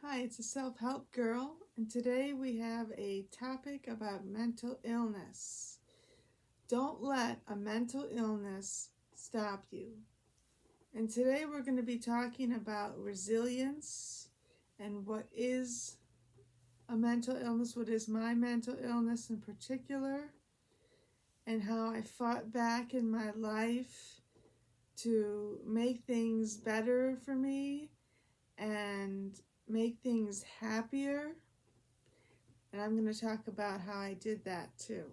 Hi, it's a self-help girl, and today we have a topic about mental illness. Don't let a mental illness stop you. And today we're going to be talking about resilience and what is a mental illness, what is my mental illness in particular, and how I fought back in my life to make things better for me and make things happier. And I'm going to talk about how I did that too.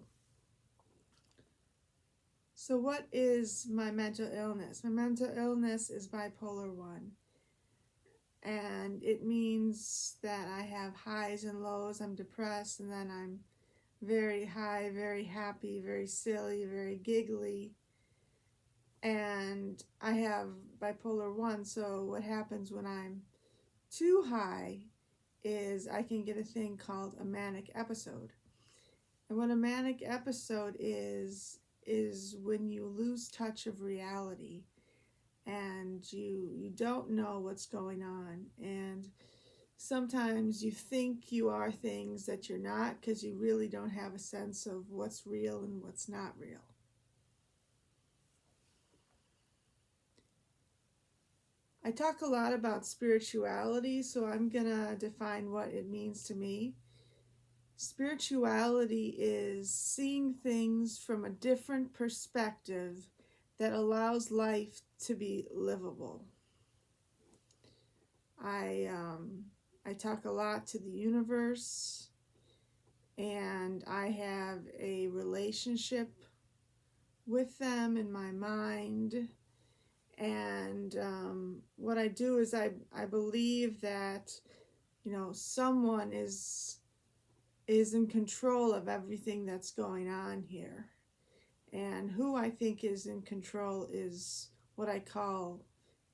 So what is my mental illness? My mental illness is bipolar 1. And it means that I have highs and lows. I'm depressed, and then I'm very high, very happy, very silly, very giggly. And I have bipolar 1, so what happens when I'm too high is I can get a thing called a manic episode. And what a manic episode is when you lose touch of reality and you don't know what's going on. And sometimes you think you are things that you're not because you really don't have a sense of what's real and what's not real. I talk a lot about spirituality, so I'm going to define what it means to me. Spirituality is seeing things from a different perspective that allows life to be livable. I talk a lot to the universe, and I have a relationship with them in my mind. And what I do is I believe that someone is in control of everything that's going on here. And who I think is in control is what I call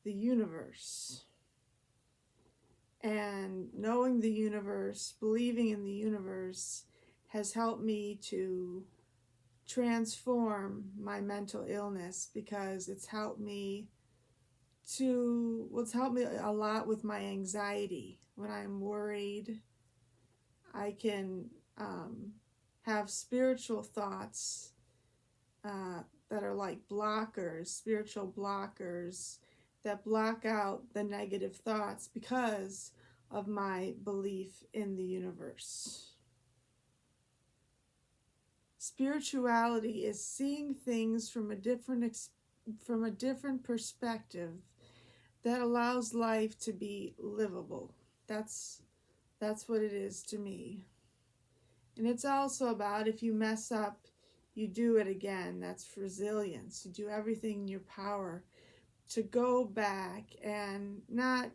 the universe. And knowing the universe, believing in the universe, has helped me to transform my mental illness because it's helped me a lot with my anxiety. When I'm worried, I can have spiritual thoughts that are like blockers, spiritual blockers that block out the negative thoughts because of my belief in the universe. Spirituality is seeing things from a different perspective that allows life to be livable. That's what it is to me. And it's also about if you mess up, you do it again. That's resilience. You do everything in your power to go back and not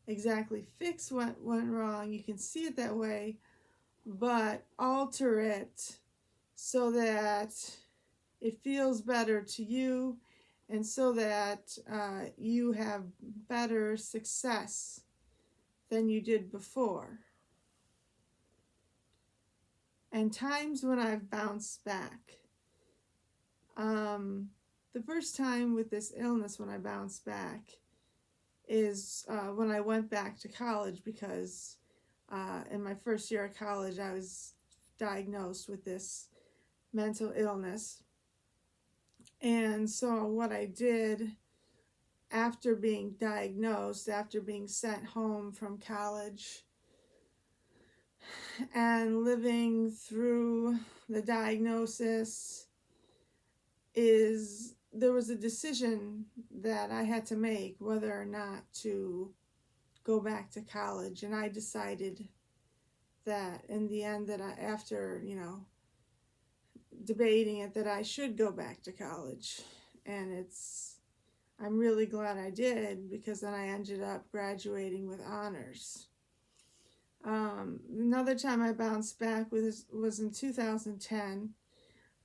exactly fix what went wrong. You can see it that way, but alter it so that it feels better to you and so that you have better success than you did before. And times when I've bounced back. The first time with this illness when I bounced back is when I went back to college because in my first year of college I was diagnosed with this mental illness. And so what I did after being diagnosed, after being sent home from college and living through the diagnosis, is there was a decision that I had to make whether or not to go back to college. And I decided that in the end that after debating it, that I should go back to college. And I'm really glad I did because then I ended up graduating with honors. Another time I bounced back was in 2010.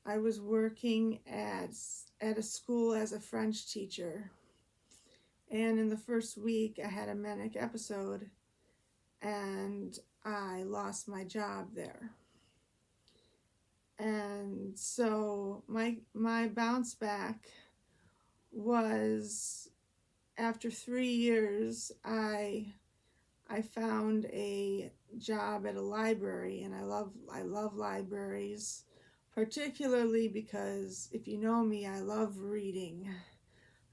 I was working at a school as a French teacher. And in the first week, I had a manic episode and I lost my job there. And so my bounce back was after 3 years, I I found a job at a library, and I love libraries, particularly because if you know me, I love reading.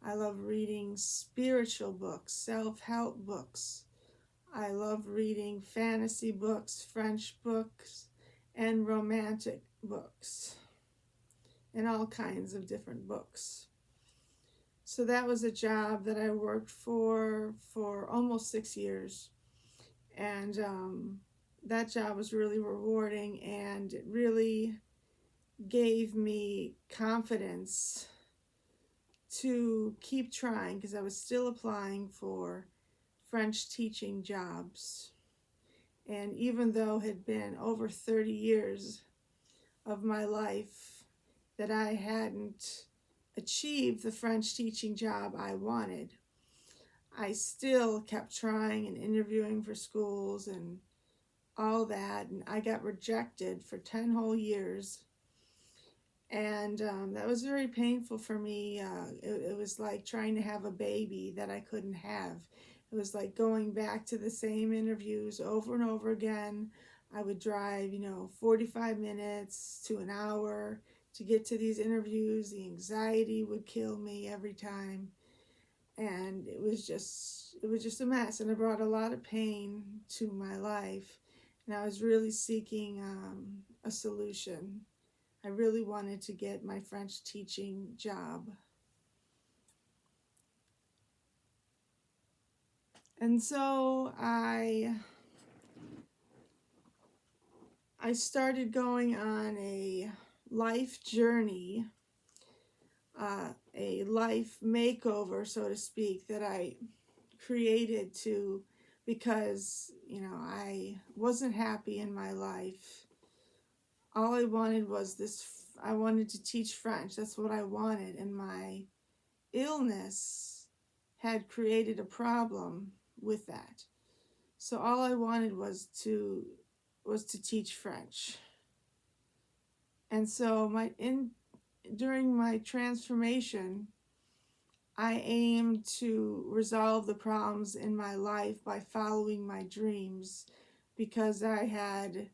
I love reading spiritual books, self-help books. I love reading fantasy books, French books, and romantic books, and all kinds of different books. So that was a job that I worked for almost 6 years, and that job was really rewarding, and it really gave me confidence to keep trying because I was still applying for French teaching jobs. And even though it had been over 30 years of my life that I hadn't achieved the French teaching job I wanted, I still kept trying and interviewing for schools and all that. And I got rejected for 10 whole years. And that was very painful for me. It was like trying to have a baby that I couldn't have. It was like going back to the same interviews over and over again. I would drive, 45 minutes to an hour to get to these interviews. The anxiety would kill me every time. And it was just a mess. And it brought a lot of pain to my life. And I was really seeking a solution. I really wanted to get my French teaching job. And so I started going on a life journey, a life makeover, so to speak, that I created because, I wasn't happy in my life. All I wanted was I wanted to teach French. That's what I wanted. And my illness had created a problem with that. So all I wanted was to teach French. And so during my transformation, I aimed to resolve the problems in my life by following my dreams, because I had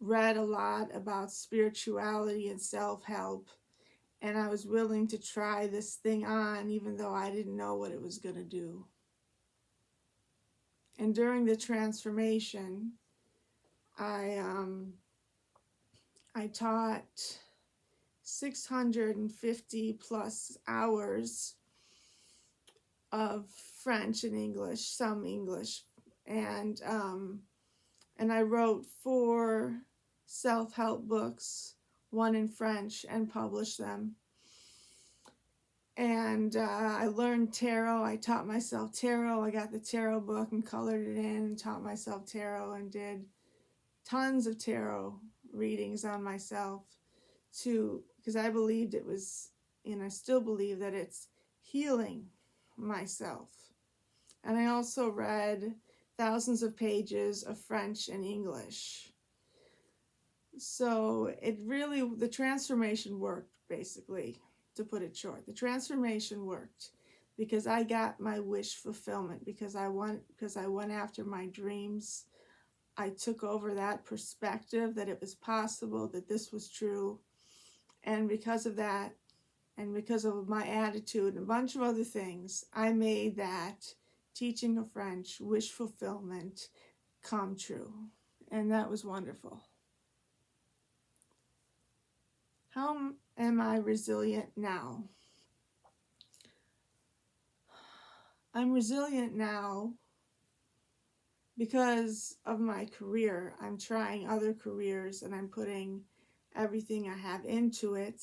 read a lot about spirituality and self-help, and I was willing to try this thing on even though I didn't know what it was going to do. And during the transformation, I taught 650 plus hours of French and English, some English, and I wrote 4 self-help books, 1 in French, and published them. And I learned tarot. I taught myself tarot. I got the tarot book and colored it in and taught myself tarot and did tons of tarot readings on myself because I believed it was, and I still believe that it's healing myself. And I also read thousands of pages of French and English. So the transformation worked, basically, to put it short. The transformation worked because I got my wish fulfillment, because I went after my dreams. I took over that perspective that it was possible, that this was true. And because of that, and because of my attitude and a bunch of other things, I made that teaching of French wish fulfillment come true. And that was wonderful. How am I resilient now? I'm resilient now because of my career. I'm trying other careers and I'm putting everything I have into it.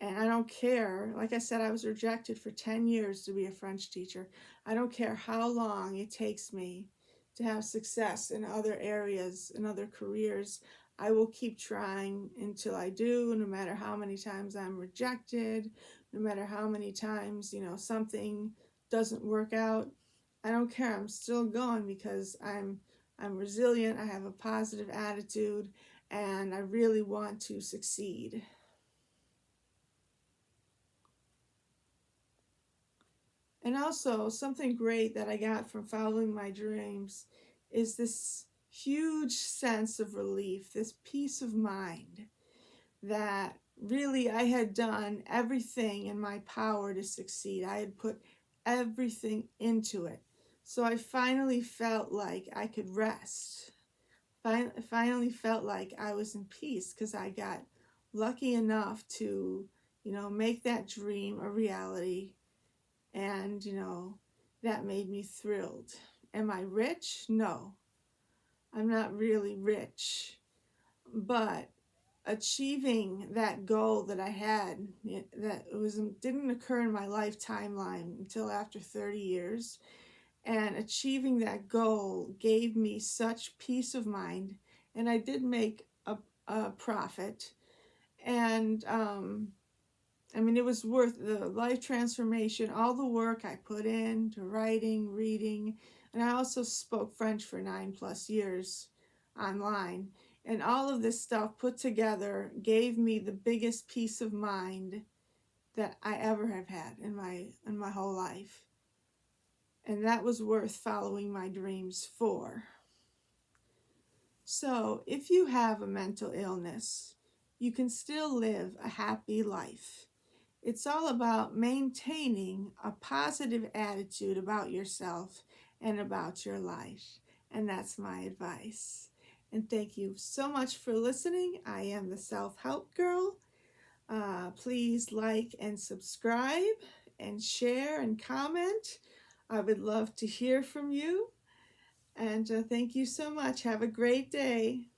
And I don't care. Like I said, I was rejected for 10 years to be a French teacher. I don't care how long it takes me to have success in other areas, in other careers. I will keep trying until I do, no matter how many times I'm rejected, no matter how many times, something doesn't work out. I don't care. I'm still going because I'm resilient. I have a positive attitude and I really want to succeed. And also, something great that I got from following my dreams is this huge sense of relief, this peace of mind that really I had done everything in my power to succeed. I had put everything into it. So I finally felt like I could rest. Finally felt like I was in peace because I got lucky enough to, make that dream a reality. And, that made me thrilled. Am I rich? No, I'm not really rich. But achieving that goal that I had, that didn't occur in my life timeline until after 30 years, and achieving that goal gave me such peace of mind. And I did make a profit, and it was worth the life transformation, all the work I put into writing, reading, and I also spoke French for 9+ years online. And all of this stuff put together gave me the biggest peace of mind that I ever have had in my whole life. And that was worth following my dreams for. So, if you have a mental illness, you can still live a happy life. It's all about maintaining a positive attitude about yourself and about your life. And that's my advice. And thank you so much for listening. I am the Self-Help Girl. Please like and subscribe and share and comment. I would love to hear from you. And thank you so much. Have a great day.